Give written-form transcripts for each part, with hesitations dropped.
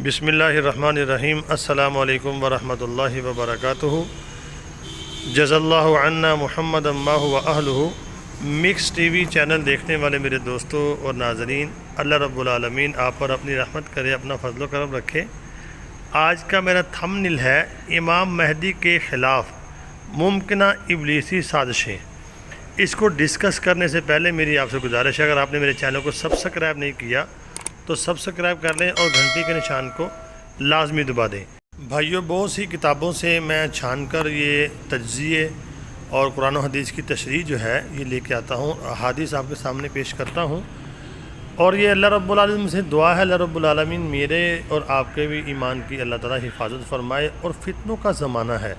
بسم اللہ الرحمن الرحیم۔ السلام علیکم ورحمۃ اللہ وبرکاتہ۔ جزا اللہ عنا محمد ما هو اہلہ۔ مکس ٹی وی چینل دیکھنے والے میرے دوستوں اور ناظرین، اللہ رب العالمین آپ پر اپنی رحمت کرے، اپنا فضل و کرم رکھے۔ آج کا میرا تھمبنیل ہے امام مہدی کے خلاف ممکنہ ابلیسی سازشیں۔ اس کو ڈسکس کرنے سے پہلے میری آپ سے گزارش ہے، اگر آپ نے میرے چینل کو سبسکرائب نہیں کیا تو سبسکرائب کر لیں اور گھنٹی کے نشان کو لازمی دبا دیں۔ بھائیو، بہت سی کتابوں سے میں چھان کر یہ تجزیے اور قرآن و حدیث کی تشریح جو ہے یہ لے کے آتا ہوں، احادیث آپ کے سامنے پیش کرتا ہوں، اور یہ اللہ رب العالمین سے دعا ہے اللہ رب العالمین میرے اور آپ کے بھی ایمان کی اللہ تعالیٰ حفاظت فرمائے۔ اور فتنوں کا زمانہ ہے،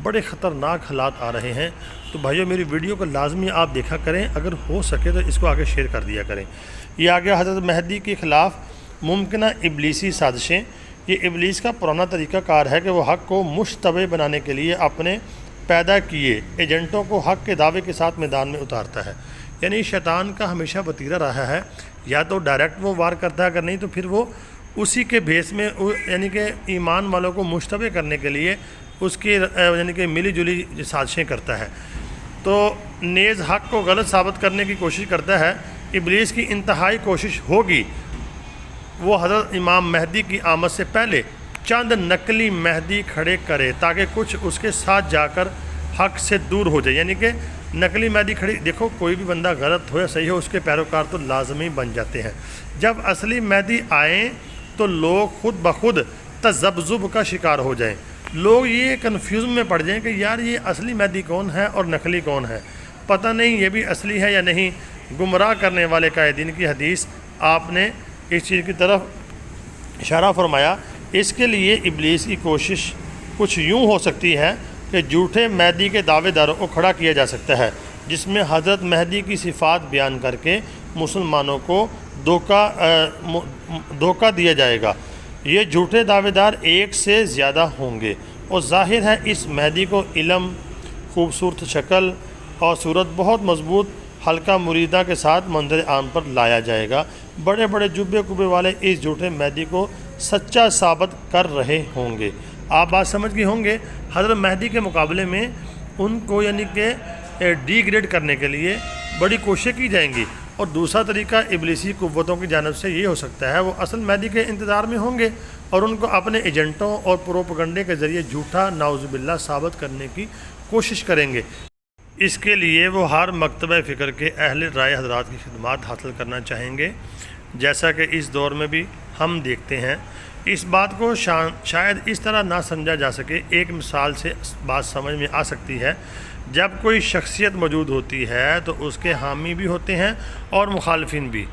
بڑے خطرناک حالات آ رہے ہیں، تو بھائیو میری ویڈیو کو لازمی آپ دیکھا کریں، اگر ہو سکے تو اس کو آگے شیئر کر دیا کریں۔ یہ آگے حضرت مہدی کے خلاف ممکنہ ابلیسی سازشیں۔ یہ ابلیس کا پرانا طریقہ کار ہے کہ وہ حق کو مشتبہ بنانے کے لیے اپنے پیدا کیے ایجنٹوں کو حق کے دعوے کے ساتھ میدان میں اتارتا ہے۔ یعنی شیطان کا ہمیشہ وتیرہ رہا ہے، یا تو ڈائریکٹ وہ وار کرتا ہے، اگر نہیں تو پھر وہ اسی کے بھیس میں یعنی کہ ایمان والوں کو مشتبہ کرنے کے لیے اس کی یعنی کہ ملی جلی سازشیں کرتا ہے، تو نیز حق کو غلط ثابت کرنے کی کوشش کرتا ہے۔ ابلیس کی انتہائی کوشش ہوگی وہ حضرت امام مہدی کی آمد سے پہلے چند نقلی مہدی کھڑے کرے تاکہ کچھ اس کے ساتھ جا کر حق سے دور ہو جائے۔ یعنی کہ نقلی مہدی کھڑی، دیکھو کوئی بھی بندہ غلط ہو یا صحیح ہو، اس کے پیروکار تو لازمی بن جاتے ہیں۔ جب اصلی مہدی آئیں تو لوگ خود بخود تذبذب کا شکار ہو جائیں، لوگ یہ کنفیوژن میں پڑ جائیں کہ یار یہ اصلی مہدی کون ہے اور نقلی کون ہے، پتہ نہیں یہ بھی اصلی ہے یا نہیں۔ گمراہ کرنے والے قائدین کی حدیث آپ نے اس چیز کی طرف اشارہ فرمایا۔ اس کے لیے ابلیس کی کوشش کچھ یوں ہو سکتی ہے کہ جھوٹے مہدی کے دعوے داروں کو کھڑا کیا جا سکتا ہے، جس میں حضرت مہدی کی صفات بیان کر کے مسلمانوں کو دھوکہ دیا جائے گا۔ یہ جھوٹے دعوے دار ایک سے زیادہ ہوں گے، اور ظاہر ہے اس مہدی کو علم، خوبصورت شکل اور صورت، بہت مضبوط حلقہ مریدہ کے ساتھ منظر عام پر لایا جائے گا۔ بڑے بڑے جبے کبے والے اس جھوٹے مہدی کو سچا ثابت کر رہے ہوں گے۔ آپ بات سمجھ گئے ہوں گے، حضرت مہدی کے مقابلے میں ان کو یعنی کہ ڈی گریڈ کرنے کے لیے بڑی کوششیں کی جائیں گی۔ اور دوسرا طریقہ ابلیسی قوتوں کی جانب سے یہ ہو سکتا ہے، وہ اصل مہدی کے انتظار میں ہوں گے اور ان کو اپنے ایجنٹوں اور پروپیگنڈے کے ذریعے جھوٹا نعوذ باللہ ثابت کرنے کی کوشش کریں گے۔ اس کے لیے وہ ہر مکتبہ فکر کے اہل رائے حضرات کی خدمات حاصل کرنا چاہیں گے، جیسا کہ اس دور میں بھی ہم دیکھتے ہیں۔ اس بات کو شاید اس طرح نہ سمجھا جا سکے، ایک مثال سے بات سمجھ میں آ سکتی ہے۔ جب کوئی شخصیت موجود ہوتی ہے تو اس کے حامی بھی ہوتے ہیں اور مخالفین بھی۔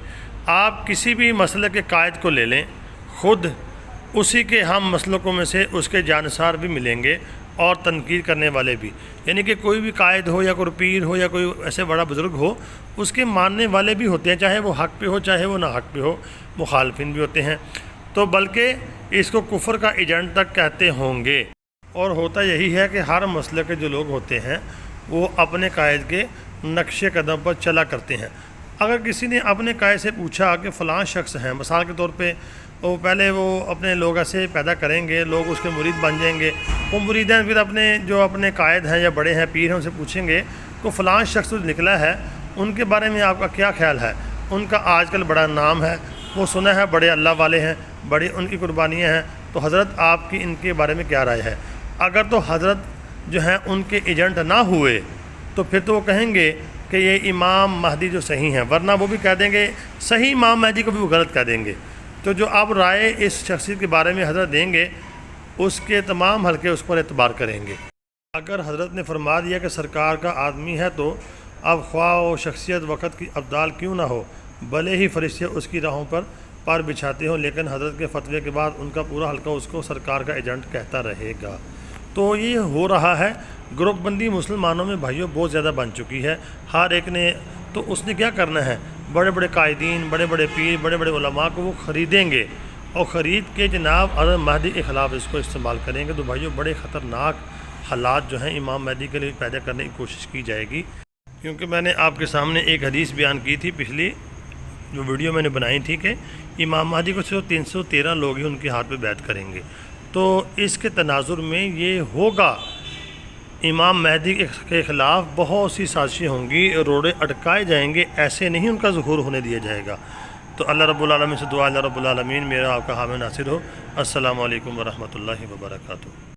آپ کسی بھی مسلک کے قائد کو لے لیں، خود اسی کے ہم مسلکوں میں سے اس کے جانصار بھی ملیں گے اور تنقید کرنے والے بھی۔ یعنی کہ کوئی بھی قائد ہو یا کوئی پیر ہو یا کوئی ایسے بڑا بزرگ ہو، اس کے ماننے والے بھی ہوتے ہیں، چاہے وہ حق پہ ہو چاہے وہ نہ حق پہ ہو، مخالفین بھی ہوتے ہیں، تو بلکہ اس کو کفر کا ایجنٹ تک کہتے ہوں گے۔ اور ہوتا یہی ہے کہ ہر مسلک کے جو لوگ ہوتے ہیں وہ اپنے قائد کے نقش قدم پر چلا کرتے ہیں۔ اگر کسی نے اپنے قائد سے پوچھا کہ فلاں شخص ہیں، مثال کے طور پہ وہ پہلے وہ اپنے لوگ ایسے پیدا کریں گے، لوگ اس کے مرید بن جائیں گے، وہ مریدین پھر اپنے قائد ہیں یا بڑے ہیں، پیر ہیں، ان سے پوچھیں گے کہ فلاں شخص نکلا ہے، ان کے بارے میں آپ کا کیا خیال ہے؟ ان کا آج کل بڑا نام ہے، وہ سنا ہے بڑے اللہ والے ہیں، بڑی ان کی قربانیاں ہیں، تو حضرت آپ کی ان کے بارے میں کیا رائے ہے؟ اگر تو حضرت جو ہیں ان کے ایجنٹ نہ ہوئے تو پھر تو وہ کہیں گے کہ یہ امام مہدی جو صحیح ہیں، ورنہ وہ بھی کہہ دیں گے صحیح امام مہدی کو بھی وہ غلط کہہ دیں گے۔ تو جو آپ رائے اس شخصیت کے بارے میں حضرت دیں گے، اس کے تمام حلقے اس پر اعتبار کریں گے۔ اگر حضرت نے فرما دیا کہ سرکار کا آدمی ہے، تو اب خواہ و شخصیت وقت کی ابدال کیوں نہ ہو، بھلے ہی فرشتے اس کی راہوں پر بچھاتے ہوں، لیکن حضرت کے فتوے کے بعد ان کا پورا حلقہ اس کو سرکار کا ایجنٹ کہتا رہے گا۔ تو یہ ہو رہا ہے، گروپ بندی مسلمانوں میں بھائیوں بہت زیادہ بن چکی ہے۔ ہر ایک نے تو اس نے کیا کرنا ہے، بڑے بڑے قائدین، بڑے بڑے پیر، بڑے بڑے علماء کو وہ خریدیں گے اور خرید کے جناب حضرت مہدی کے خلاف اس کو استعمال کریں گے۔ تو بھائیوں بڑے خطرناک حالات جو ہیں امام مہدی کے لیے پیدا کرنے کی کوشش کی جائے گی، کیونکہ میں نے آپ کے سامنے ایک حدیث بیان کی تھی پچھلی جو ویڈیو میں نے بنائی تھی کہ امام مہدی کو صرف 313 لوگ ہی ان کے ہاتھ پہ بیعت کریں گے، تو اس کے تناظر میں یہ ہوگا امام مہدی کے خلاف بہت سی سازشیں ہوں گی، روڑے اٹکائے جائیں گے، ایسے نہیں ان کا ظہور ہونے دیا جائے گا۔ تو اللہ رب العالمین سے دعا، اللہ رب العالمین میرا آپ کا حامی ناصر ہو۔ السلام علیکم ورحمۃ اللہ وبرکاتہ۔